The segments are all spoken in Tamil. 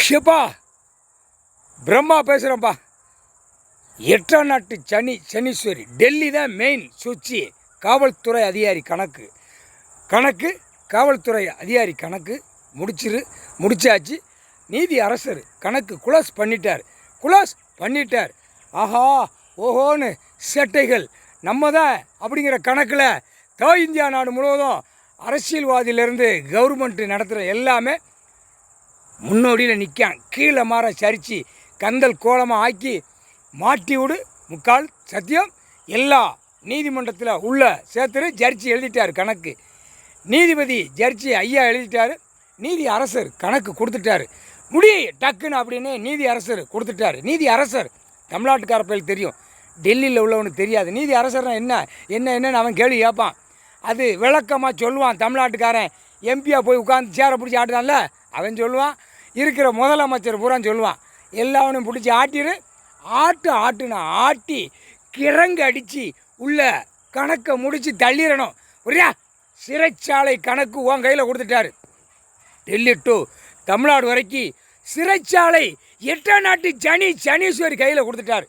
ஷிப்பா பிரம்மா பேசுகிறேன்ப்பா. 8ஆம் நாட்டு சனீஸ்வரி டெல்லி தான் மெயின் சுவிட்சு. காவல்துறை அதிகாரி காவல்துறை அதிகாரி கணக்கு முடிச்சாச்சு. நீதி அரசர் கணக்கு குளோஸ் பண்ணிட்டார். ஆஹா ஓஹோன்னு சேட்டைகள் நம்ம தான் அப்படிங்கிற கணக்கில் இந்தியா நாடு முழுவதும் அரசியல்வாதியிலேருந்து கவர்மெண்ட்டு நடத்துகிற எல்லாமே முன்னோடியில் நிற்கான். கீழே மாற சரித்து கந்தல் கோலமாக ஆக்கி மாட்டி விடு முக்கால் சத்தியம் எல்லா நீதிமன்றத்தில் உள்ள சேர்த்துரு. ஜட்ஜி எழுதிட்டார் கணக்கு. நீதிபதி ஜட்ஜி ஐயா எழுதிட்டார். நீதி அரசர் கணக்கு கொடுத்துட்டார். டக்குன்னு அப்படின்னு நீதி அரசர் கொடுத்துட்டார். நீதி அரசர் தமிழ்நாட்டுக்கார பயில் தெரியும், டெல்லியில் உள்ளவனுக்கு தெரியாது. நீதி அரசர்னா என்னன்னு அவன் கேள்வி கேட்பான். அது விளக்கமாக சொல்லுவான். தமிழ்நாட்டுக்காரன் எம்பியாக போய் உட்காந்து சேரை பிடிச்சி ஆட்டுதான்ல அவன் சொல்லுவான். இருக்கிற முதலமைச்சர் பூரா சொல்லுவான். எல்லாவனையும் பிடிச்சி ஆட்டுனா ஆட்டி கிறங்கு அடித்து உள்ள கணக்கை முடித்து தள்ளிடணும். ஒரே சிறைச்சாலை கணக்கு உன் கையில் கொடுத்துட்டாரு. டெல்லி டு தமிழ்நாடு வரைக்கும் சிறைச்சாலை 8ஆம் நாட்டு சனீஸ்வரி கையில் கொடுத்துட்டார்.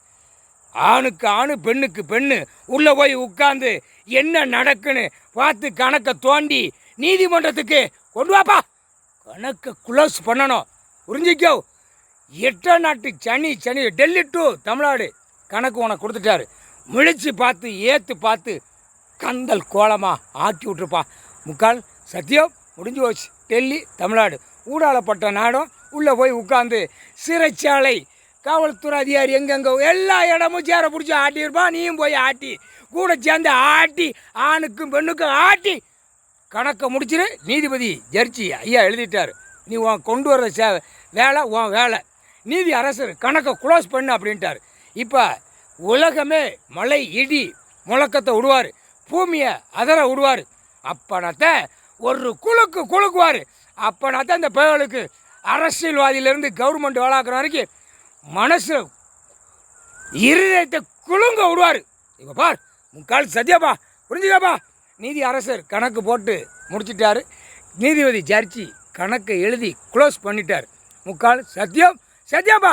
ஆணுக்கு ஆணு பெண்ணுக்கு பெண்ணு உள்ளே போய் உட்காந்து என்ன நடக்குன்னு பார்த்து கணக்கை தோண்டி நீதிமன்றத்துக்கு கொண்டு வாப்பா. கணக்கை குளோஸ் பண்ணணும். புரிஞ்சிக்கோ. 8ஆம் நாட்டு சனி டெல்லி டு தமிழ்நாடு கணக்கு உனக்கு கொடுத்துட்டாரு. முழிச்சு பார்த்து கந்தல் கோலமாக ஆக்கி விட்டுருப்பா. முக்கால் சத்தியம் முடிஞ்சு போச்சு. டெல்லி தமிழ்நாடு ஊடாலப்பட்ட நாடும் உள்ளே போய் உட்காந்து சிறைச்சாலை காவல்துறை அதிகாரி எங்கெங்கே எல்லா இடமும் சேர பிடிச்சி ஆட்டியிருப்பான். நீயும் போய் ஆட்டி கூட சேர்ந்து ஆட்டி ஆணுக்கும் பெண்ணுக்கும் ஆட்டி கணக்கை முடிச்சிரு. நீதிபதி ஜட்ஜி ஐயா எழுதிட்டார். நீ உன் கொண்டு வர்ற வேலை உன் வேலை. நீதி அரசர் கணக்கை குளோஸ் பண்ணு அப்படின்ட்டார். இப்போ உலகமே மழை இடி முழக்கத்தை விடுவார், பூமியை அதர விடுவார். அப்பனாத்தான் ஒரு குலுக்குவார். அப்பனாத்தான் இந்த பயலுக்கு அரசியல்வாதியிலேருந்து கவர்மெண்ட் வேலாக்குற வரைக்கும் மனசு இருதயத்தை குலுங்க விடுவார். இப்போ பார் முக்கால் சத்தியப்பா. புரிஞ்சுக்காப்பா. நீதி அரசர் கணக்கு போட்டு முடிச்சிட்டாரு. நீதிபதி ஜட்ஜி கணக்கை எழுதி க்ளோஸ் பண்ணிட்டார். முக்கால் சத்தியப்பா.